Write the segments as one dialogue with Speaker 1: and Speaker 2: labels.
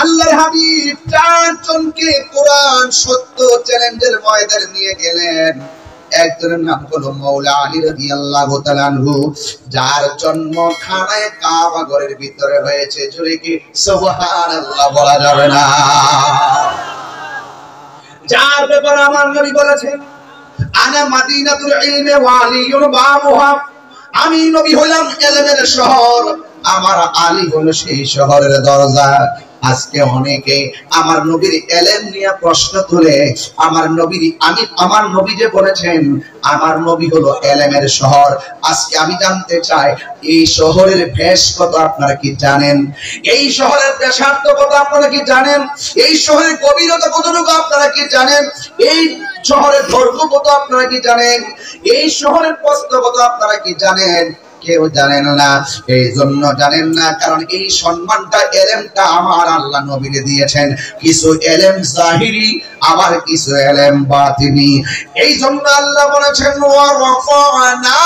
Speaker 1: আল্লাহর হাবিব চারজনকে কোরআন সত্য চ্যালেঞ্জের ময়দানে নিয়ে গেলেন। একজনের নাম হলো মাওলা আলী রাদিয়াল্লাহু তাআলা আনহু, যার জন্ম খানায় কাবা ঘরের ভিতরে হয়েছে। জোরে কি সুবহানাল্লাহ বলা যাবে না? যার ব্যাপারে আমার নবী বলেছেন, আনা মাদিনাতুল ইলমি ওয়া আলিয়ুন বাবুহা, আমি নবী হলাম ইলমের শহর, আমার আলী হলো সেই শহরের দরজা। আজকে অনেকে আমার নবীর ইলম নিয়ে প্রশ্ন তুলে, আমার নবী যে বলেছেন আমার নবী হলো ইলমের শহর। আজকে আমি জানতে চাই, এই শহরের ভেষ কত আপনারা কি জানেন? এই শহরের পেশার্থ কত আপনারা কি জানেন? এই শহরের গভীরতা কতটুকু আপনারা কি জানেন? এই শহরের দৈর্ঘ্য কত আপনারা কি জানেন? এই শহরের প্রস্থ কত আপনারা কি জানেন? কেউ জানেন না। এই জন্য জানেন না কারণ এই সম্মানটা ইলমটা আমার আল্লাহ নবীকে দিয়েছেন। কিছু ইলম জাহিরি, আবার কিছু ইলম বাতিনি। এই জন্য আল্লাহ বলেছেন ওয়া রাফা'না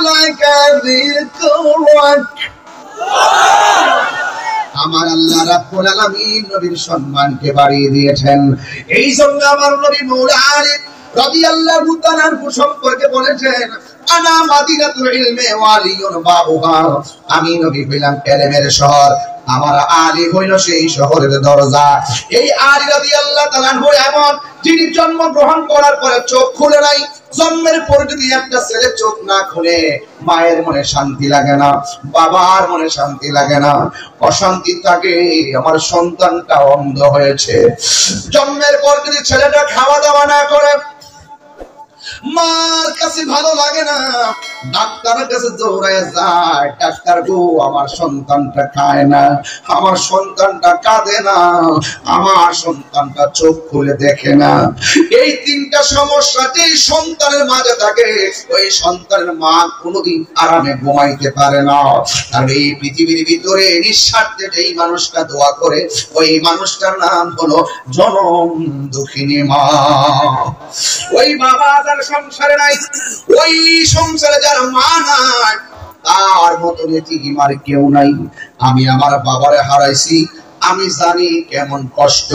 Speaker 1: লাকা যিকরাক। আমার আল্লাহ রাব্বুল আলামিন নবীর সম্মানকে বাড়িয়ে দিয়েছেন। এই জন্য আমার নবী মাওলা আলী রাদিয়াল্লাহু তাআলা সম্পর্কে বলেছেন, আনা মাদিনাতুল ইলমি ওয়া আলিয়ুন বাবুহা, আমি নবী হইলাম ইলমের শহর, আমার আলী হইল সেই শহরের দরজা। এই আলী রাদিয়াল্লাহু তাআলা এমন, যিনি জন্ম গ্রহণ করার পরে চোখ খুলে নাই। জন্মের পরে যদি একটা ছেলে চোখ না খুলে, মায়ের মনে শান্তি লাগে না, বাবার মনে শান্তি লাগে না, অশান্তি থাকে। আমার সন্তানটা অন্ধ হয়েছে। জন্মের পর যদি ছেলেটা খাওয়া দাওয়া না করে, মার কাছে ভালো লাগে না, ডাক্তারের কাছে দৌড়ায় যায়, ডাক্তার গো আমার সন্তানটা খায় না, আমার সন্তানটা কাঁদে না, আমার সন্তানটা চোখ খুলে দেখে না। এই তিনটা সমস্যা যে সন্তানের মাঝে থাকে, ওই সন্তানের মা কোনোদিন আরামে ঘুমাইতে পারে না। আর এই পৃথিবীর ভিতরে নিঃস্বার্থে যেই মানুষটা দোয়া করে, ওই মানুষটার নাম হলো জনম দুঃখিনী মা। ওই বাবা যার সংসারে নাই, ওই সংসারে যার মা নাই, তার মতো এতিম আর কেউ নাই। আমি আমার বাবারে হারাইছি, আমি জানি কেমন কষ্ট।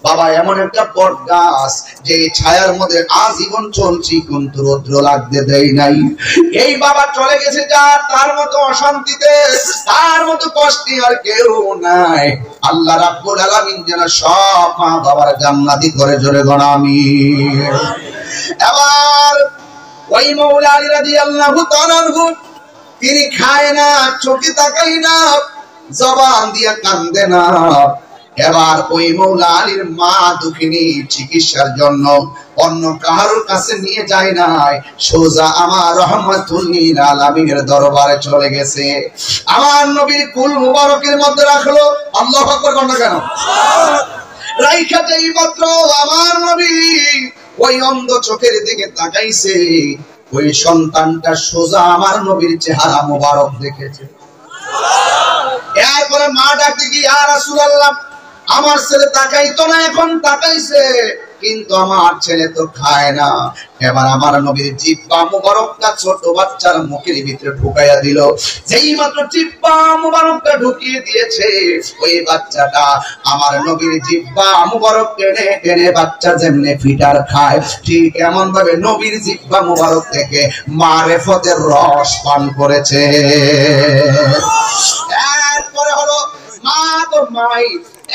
Speaker 1: বাবা এমন একটা বটগাছ যে ছায়ার মধ্যে আজীবন চলছি, কিন্তু রৌদ্র লাগতে দেয় নাই। এই বাবা চলে গেছে, যার তার মতো অশান্তিতে, তার মতো কষ্টে আর কেউ নাই। আল্লাহ রাব্বুল আলামিন যেন সব মা বাবার জান্নাতি করে, জোরে গণা আমিন। এবার ওই মাওলা আলী রাদিয়াল্লাহু তাআলা আনহু, তিনি খায় না, চোখে তাকায় না, জবান দিয়া কান্দে না। এবার ওই মাওলা আলীর মা দুঃখিনী চিকিৎসার জন্য অন্য কারোর কাছে নিয়ে যায় নাই, সোজা আমার রাহমাতুল লিল আলামিনের দরবারে চলে গেছে। আমার নবীর কুল মুবারকের মধ্যে রাখলো। আল্লাহু আকবার কোন কেন রাইখা যেই মাত্র আমার নবী ওই অন্ধ চোখের দিকে তাকাইছে, ওই সন্তানটা সোজা আমার নবীর চেহারা মুবারক দেখেছে। এরপরে মা ডাকতে কি, ইয়া রাসূলুল্লাহ, আমার ছেলে তাকাইতো না, এখন তাকাইছে, কিন্তু আমার ছেলে তো খায় না। এবার আমার নবীর জিহ্বা মুবারকটা ছোট বাচ্চার মুখের ভিতরে ঢুকাইয়া দিল। যেই মাত্র জিহ্বা মুবারকটা ঢুকিয়ে দিয়েছে, ওই বাচ্চাটা আমার নবীর জিহ্বা মুবারক টেনে টেনে বাচ্চা যেমনে ফিটার খায়, ঠিক এমন ভাবে নবীর জিহ্বা মুবারক থেকে মারেফতের রস পান করেছে। এরপরে হলো মা তো মাই।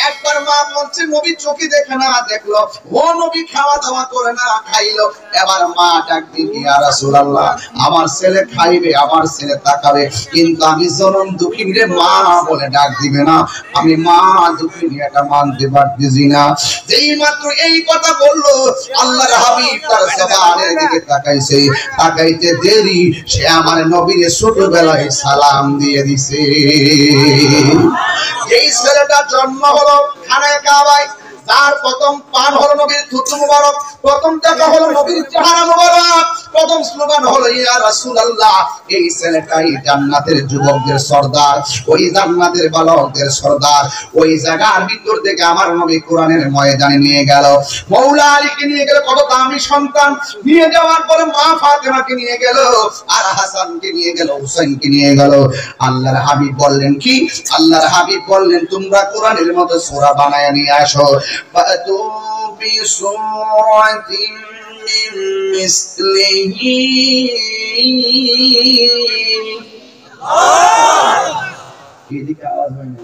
Speaker 1: একবার মা বলছে নবী চোখে দেখে না, দেখলো ও নবী খাওয়া দাওয়া করে না, খাইলো। এবার মা ডাক দিয়ে, ইয়া রাসূলুল্লাহ, আমার ছেলে খাইবে, আমার ছেলে তাকাবে, কিন্তু আমি জনম দুঃখিনী রে মা বলে ডাক দিবে না, আমি মা দুঃখিনী এটা মানতে পারতেছি না। যেই মাত্র এই কথা বললো, আল্লাহর হাবিব তার জবানের দিকে তাকাইছে, তাকাইতে দেরি সে আমার নবীর ছোটবেলায় সালাম দিয়ে দিছে। এই ছেলেটা জন্ম হলো খানায় কাবায়, যার প্রথম পান হলো নবীর থুতু মুবারক, প্রথম দেখা হলো নবীর চেহারা মুবারক, প্রথম স্লোগান হলো ইয়া রাসূলুল্লাহ। এই ছেলেটাই জান্নাতের যুবকদের সর্দার, ওই জান্নাতের বালকদের সর্দার। ওই জায়গার ভিতর থেকে আমার নবী কোরআনের ময়দানে নিয়ে গেল। মওলা আলীকে নিয়ে গেল, কত দামি সন্তান। নিয়ে যাওয়ার পরে মা ফাতেমাকে নিয়ে গেল, আর হাসানকে নিয়ে গেল, হুসাইনকে নিয়ে গেল। আল্লাহর হাবিব বললেন কি? আল্লাহর হাবিব বললেন তোমরা কোরআনের মতো সূরা বানায় নিয়ে আসো। ফাতু বিসূরাতিন মিন মিসলিহি। এদিকে আওয়াজ হয় না,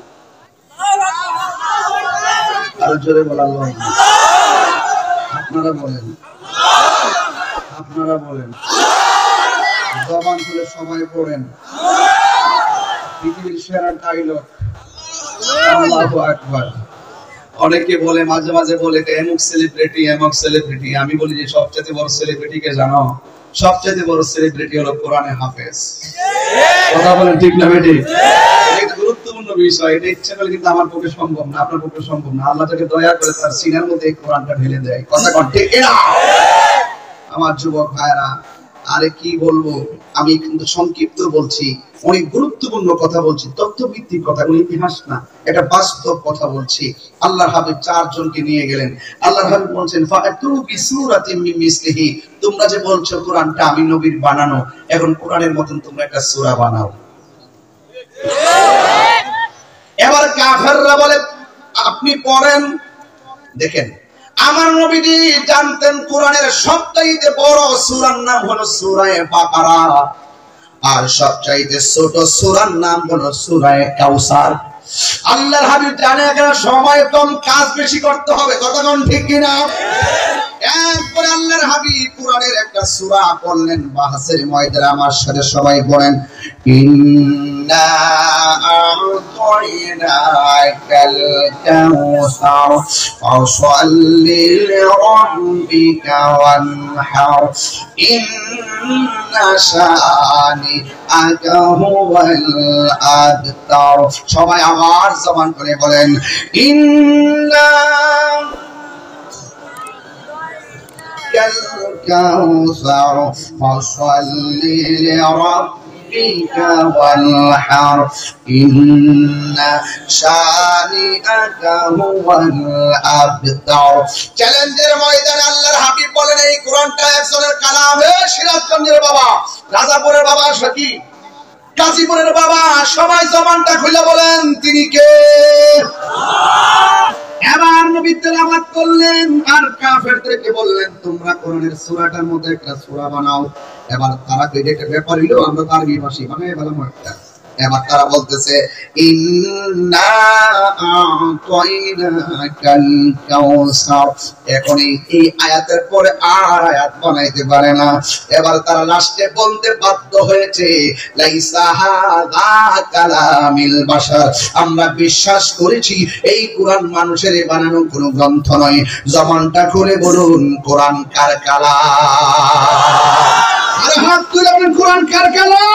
Speaker 1: আরো জোরে বলেন। আপনারা বলেন, আপনারা বলেন, জবান খুলে সবাই পড়েন। পৃথিবীর সেরা ডায়লগ আল্লাহু আকবার। অনেকে বলে, মাঝে মাঝে বলে এমক সেলিব্রিটি, এমক সেলিব্রিটি। আমি বলি যে সবচেয়ে বড় সেলিব্রিটি কে জানো? সবচেয়ে বড় সেলিব্রিটি হলো কোরআনের হাফেজ। কথা বলেন ঠিক না বেটি? এটা গুরুত্বপূর্ণ বিষয়। এটা ইচ্ছা করলে কিন্তু আমার পক্ষে সম্ভব না, আপনার পক্ষে সম্ভব না। আল্লাহ তাকে দয়া করে তার সিনার মধ্যে এই কোরআনটা ঢেলে দেয়। কথা কোন ঠিক না? আমার যুবক ভাইরা, আরে কি বলবো, আমি কিন্তু সংক্ষিপ্ত বলছি, অনেক গুরুত্বপূর্ণ কথা বলছি, তথ্যভিত্তিক কথা, কোনো ইতিহাস না, এটা বাস্তব কথা বলছি। আল্লাহর হাবিব 4 জনকে নিয়ে গেলেন। আল্লাহর হাবিব বলছেন ফাতু বিসূরাতিন মিন মিসলিহি। তোমরা যে বলছো কোরআনটা আমি নবীর বানানো, এখন কোরআনের মতন তোমরা একটা সূরা বানাও। এবার কাফেররা বলে আপনি পড়েন। দেখেন, আমার নবীজি জানতেন কোরআনের সবচাইতে বড় সূরার নাম হলো সূরা বাকারা, আর সবচাইতে ছোট সূরার নাম হলো সূরা কাউসার। আল্লাহর হাবিব জানে এখানে সময় কম, কাজ বেশি করতে হবে। কতক্ষণ ঠিক কিনা? এরপরে আল্লাহর হাবিব কোরআনের একটা সূরা পড়লেন। বাহাসের ময়দানে আমার সাথে সবাই পড়েন, ইন্না আ'তাইনাকাল কাউসার ফাসাল্লি লিরাব্বিকা ওয়ানহার ইন্না শানিআকা হুয়াল আবতার। সবাই আমার জবান করে বলেন, ইন্না الكوثر فصل لربك وانحر إن شانئك هو الأبتر। চ্যালেঞ্জের ময়দানে আল্লাহর হাবিব বলেন এই কোরআনটা একজনের কালাম। সিরাজগঞ্জের বাবা, রাজাপুরের বাবা, সখী গাজীপুরের বাবা, সবাই জবানটা খুলে বলেন তিনি কে? এবার নবী তেলাওয়াত করলেন আর কাফেরদেরকে বললেন তোমরা কোরআনের সূরাটার মধ্যে একটা সূরা বানাও। এবার তারা কইলে একটা ব্যাপার হলো আমরা তো আরবি ভাষী বানাই বললাম একটা। এবার তারা বলতেছে ইন্না আ'তাইনাকাল কাউসার। এখন এই আয়াতের পরে আর আয়াত বানাইতে পারে না। এবার তারা লাস্টে বলতে বাধ্য হয়েছে লাইসা হাযা কালামিল বাশার। আমরা বিশ্বাস করেছি এই কোরআন মানুষের বানানো কোনো গ্রন্থ নয়। জবানটা খুলে বলুন কোরআন কার কালাম? আর হাত তুলে বলুন কোরআন কার কালাম?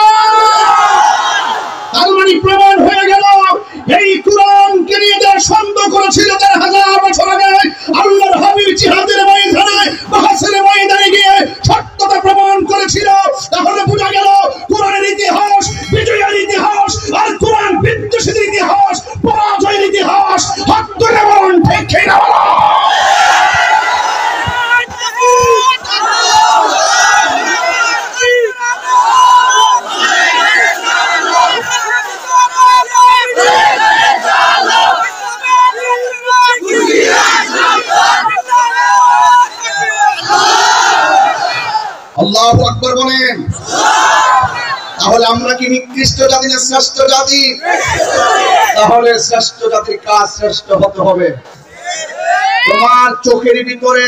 Speaker 1: তার মানে প্রমাণ হয়ে গেল এই কোরআনকে নিয়ে যারা সন্দেহ করেছিল 4000 বছর আগে আল্লাহর হাবিব জিহাদের ময়দানে, বাহসের ময়দানে গিয়ে সত্যতা প্রমাণ করেছিল। তাহলে বোঝা গেল কোরআনের ইতিহাস বিজয়ের ইতিহাস, আর কোরআন বিধ্বংসের ইতিহাস, পরাজয়ের ইতিহাস। হাত তুলে বলুন ঠিক কিনা? আল্লাহু আকবার বলেন। তাহলে আমরা কি নিকৃষ্ট জাতি না শ্রেষ্ঠ জাতি? তাহলে শ্রেষ্ঠ জাতির কাজ শ্রেষ্ঠ হতে হবে। তোমার চোখের ভিতরে,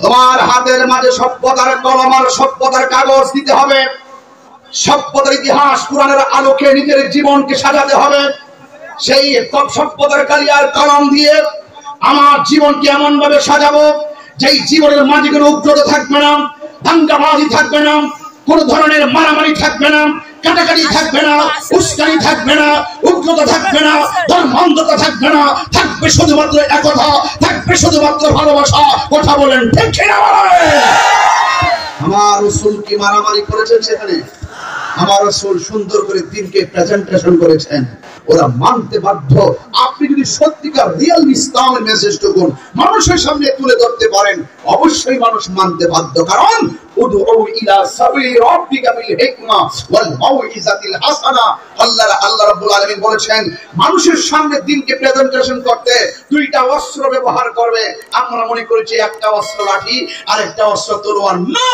Speaker 1: তোমার হাতের মাঝে সভ্যতার কলম আর সভ্যতার কাগজ দিতে হবে। সভ্যতার ইতিহাস কোরআনের আলোকে নিজের জীবনকে সাজাতে হবে। সেই সভ্যতার কালি আর কলম দিয়ে আমার জীবনকে এমন ভাবে সাজাবো যেই জীবনের মাঝে কোনো উগ্রতা থাকবে না, দাঙ্গাবাজি থাকবে না, কোন ধরনের মারামারি থাকবে না, কাটাকাটি থাকবে না, উস্কানি থাকবে না, উগ্রতা থাকবে না, ধর্মান্ধতা থাকবে না, থাকবে শুধুমাত্র একতা, থাকবে শুধুমাত্র ভালোবাসা। কথা বলেন ঠিক কিনা বলেন? আমার রাসূল কি মারামারি করেছেন সেখানে? আমার রাসূল সুন্দর করে দিনকে প্রেজেন্টেশন করেছেন, ওরা মানতে বাধ্য। আপনি যদি সত্যিকার রিয়েল ইসলামের মেসেজটুকু মানুষের সামনে তুলে ধরতে পারেন, অবশ্যই মানুষ মানতে বাধ্য। কারণ উদউ ইলা সাবিলি রাব্বিকা বিল হিকমা ওয়াল মাউইজাতিল হাসানা। আল্লাহ রাব্বুল আলামিন বলেছেন মানুষের সামনে দিনকে প্রেজেন্টেশন করতে দুইটা অস্ত্র ব্যবহার করবে। আমরা মনে করেছি একটা অস্ত্র লাঠি আর একটা অস্ত্র তলোয়ার। নো,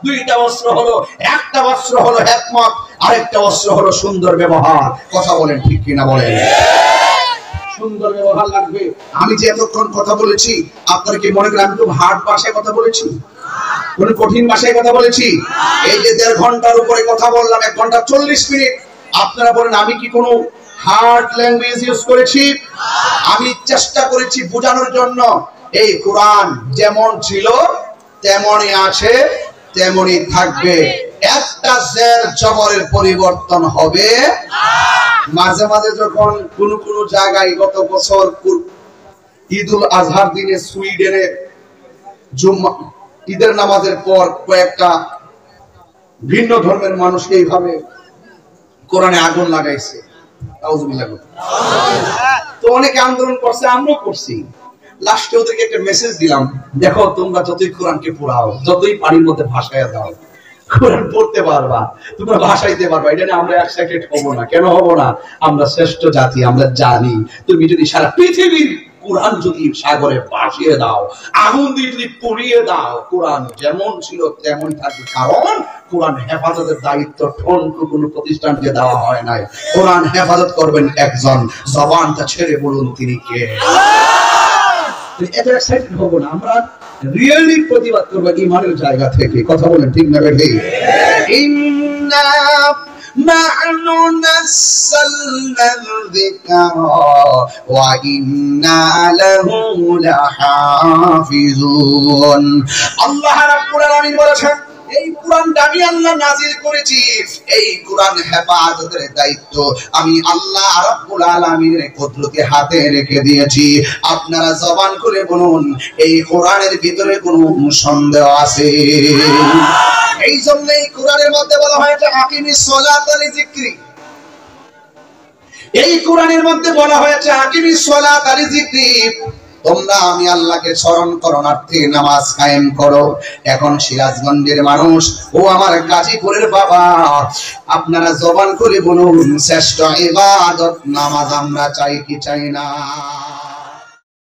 Speaker 1: দুইটা অস্ত্র হলো, একটা অস্ত্র হলো হিকমত, আরেকটা অস্ত্র হলো সুন্দর ব্যবহার। কথা বলেন ঠিক কিনা বলেন? সুন্দর ব্যবহার লাগবে। আমি যে এতক্ষণ কথা বলেছি, আপনারা কি মনে করেন আমি খুব হার্ড ভাষায় কথা বলেছি, কোন কঠিন ভাষায় কথা বলেছি? এই যে 1.5 ঘন্টার উপরে কথা বললাম, 1 ঘন্টা 40 মিনিট, আপনারা বলেন আমি কি কোনো হার্ড ল্যাঙ্গুয়েজ ইউজ করেছি? আমি চেষ্টা করেছি বোঝানোর জন্য এই কোরআন যেমন ছিল তেমনই আছে, তেমনই থাকবে। একটা জের জবরের পরিবর্তন হবে। মাঝে মাঝে যখন কোন কোন জায়গায় গত বছর ঈদুল আজহার দিনে সুইডেনে ঈদের নামাজের পর কয়েকটা ভিন্ন ধর্মের মানুষকে এইভাবে কোরআনে আগুন লাগাইছে, তো অনেকে আন্দোলন করছে, আমরাও করছি। লাস্টে ওদেরকে একটা মেসেজ দিলাম, দেখো তোমরা যতই কোরআনকে পড়াও, যতই পানির মধ্যে ভাসায় দাও, কোরআন পড়তে পারবা, তোমরা ভাষাইতে পারবা। এটা নিয়ে আমরা এক্সাইটেড হব না। কেন হব না? আমরা শ্রেষ্ঠ জাতি, আমরা জানি তুমি যদি সারা পৃথিবীর কোরআন যদি সাগরে ভাসিয়ে দাও, আগুন দিয়ে যদি পুড়িয়ে দাও, কোরআন যেমন ছিল তেমন থাকবে। কারণ কোরআন হেফাজতের দায়িত্ব ঠনকো কোনো প্রতিষ্ঠানকে দেওয়া হয় নাই। কোরআন হেফাজত করবেন একজন, জবানটা ছেড়ে বলুন তিনি কে। এত এক্সাইটেড হব না, আমরা রিয়েলি প্রতিবাদ করব ঈমানের জায়গা থেকে। কথা বলেন ঠিক না বেঠিক? ইন্না নাহনু নাযালনা যিকরা ওয়া ইন্না লাহু লাহাফিজুন। আল্লাহ রাব্বুল আলামিন বলেছেন এই কোরআনটা আমি আল্লাহ নাযিল করেছি, এই কোরআন হেফাজতের দায়িত্ব আমি আল্লাহ রাব্বুল আলামিনের কুদরতে হাতে রেখে দিয়েছি। আপনারা জবান করে বলুন এই কোরআনের ভিতরে কোনো সন্দেহ আছে? এই জন্য এই কোরআনের মধ্যে বলা হয়েছে আকিমিস সালাতা লিযিকরি। এই কোরআনের মধ্যে বলা হয়েছে আকিমিস সালাতা লিযিকরি, তোমরা আমি আল্লাহকে স্মরণ করণার্থে নামাজ কায়েম করো। এখন সিরাজগঞ্জের মানুষ ও আমার গাজীপুরের বাবা, আপনারা জবান করে বলুন শ্রেষ্ঠ ইবাদত নামাজ আমরা চাই কি চাই না?